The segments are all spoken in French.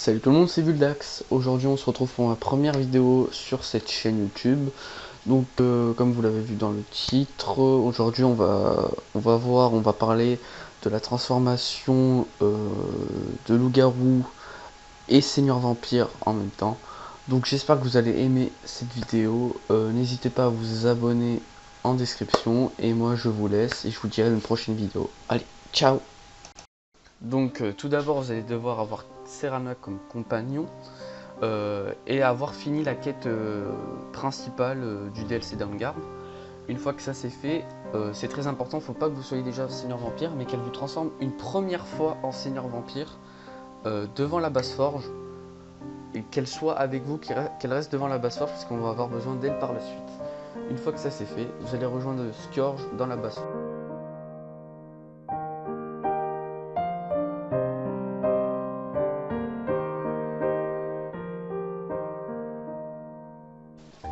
Salut tout le monde, c'est Vuldax. Aujourd'hui on se retrouve pour ma première vidéo sur cette chaîne YouTube. Donc comme vous l'avez vu dans le titre, aujourd'hui on va parler de la transformation de loup-garou et seigneur vampire en même temps. Donc j'espère que vous allez aimer cette vidéo. N'hésitez pas à vous abonner en description et moi je vous laisse et je vous dis à une prochaine vidéo. Allez, ciao. Donc tout d'abord vous allez devoir avoir Serana comme compagnon et avoir fini la quête principale du DLC Downguard. Une fois que ça c'est fait, c'est très important, faut pas que vous soyez déjà seigneur vampire, mais qu'elle vous transforme une première fois en seigneur vampire devant la basse forge, et qu'elle soit avec vous, qu'elle reste devant la basse forge, parce qu'on va avoir besoin d'elle par la suite. Une fois que ça c'est fait, vous allez rejoindre Scourge dans la basse forge.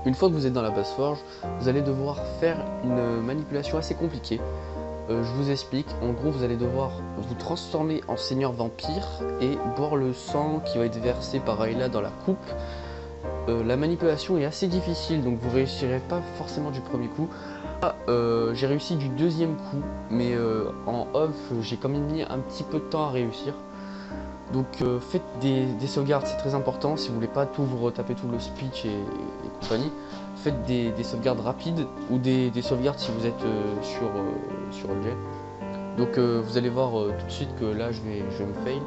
Une fois que vous êtes dans la basse forge, vous allez devoir faire une manipulation assez compliquée. Je vous explique, en gros vous allez devoir vous transformer en seigneur vampire et boire le sang qui va être versé par Ayla dans la coupe. La manipulation est assez difficile, donc vous réussirez pas forcément du premier coup. J'ai réussi du deuxième coup, mais en off j'ai quand même mis un petit peu de temps à réussir. Donc faites des sauvegardes, c'est très important. Si vous voulez pas tout vous retaper tout le speech et compagnie, faites des sauvegardes rapides ou des sauvegardes si vous êtes sur objet. Donc vous allez voir tout de suite que là je vais me fail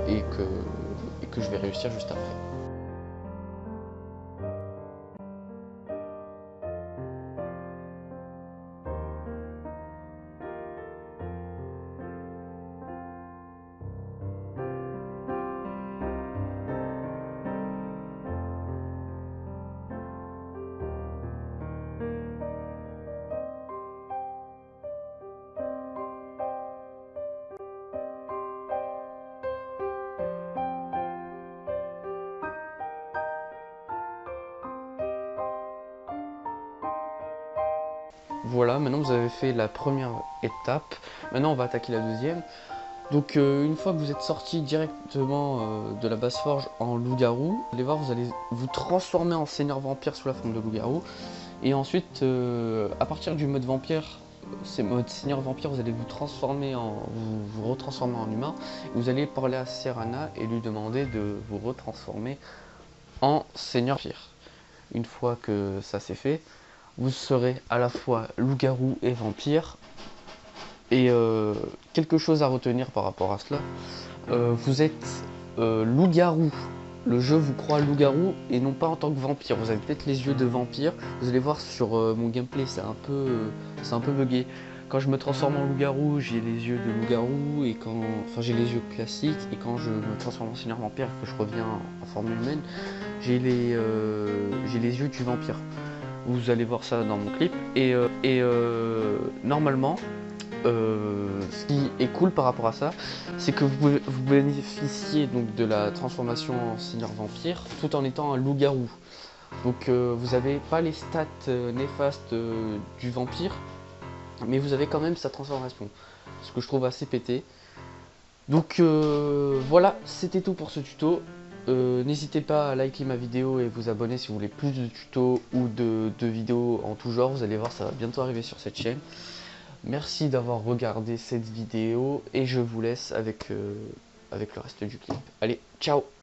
et que je vais réussir juste après. Voilà, maintenant vous avez fait la première étape. Maintenant on va attaquer la deuxième. Donc une fois que vous êtes sorti directement de la basse forge en loup-garou, vous allez voir, vous allez vous transformer en seigneur vampire sous la forme de loup-garou. Et ensuite, à partir du mode vampire, c'est mode seigneur vampire, vous allez vous retransformer en humain. Et vous allez parler à Serana et lui demander de vous retransformer en seigneur vampire. Une fois que ça c'est fait, vous serez à la fois loup-garou et vampire. Et quelque chose à retenir par rapport à cela, vous êtes loup-garou. Le jeu vous croit loup-garou et non pas en tant que vampire. Vous avez peut-être les yeux de vampire. Vous allez voir sur mon gameplay, c'est un peu bugué. Quand je me transforme en loup-garou, j'ai les yeux de loup-garou et j'ai les yeux classiques. Et quand je me transforme en seigneur vampire et que je reviens en forme humaine, j'ai les yeux du vampire. Vous allez voir ça dans mon clip. Et normalement, ce qui est cool par rapport à ça, c'est que vous bénéficiez donc de la transformation en seigneur vampire tout en étant un loup-garou. Donc vous n'avez pas les stats néfastes du vampire, mais vous avez quand même sa transformation, ce que je trouve assez pété. Donc voilà, c'était tout pour ce tuto. N'hésitez pas à liker ma vidéo et vous abonner si vous voulez plus de tutos ou de vidéos en tout genre. Vous allez voir, ça va bientôt arriver sur cette chaîne. Merci d'avoir regardé cette vidéo et je vous laisse avec le reste du clip. Allez, ciao!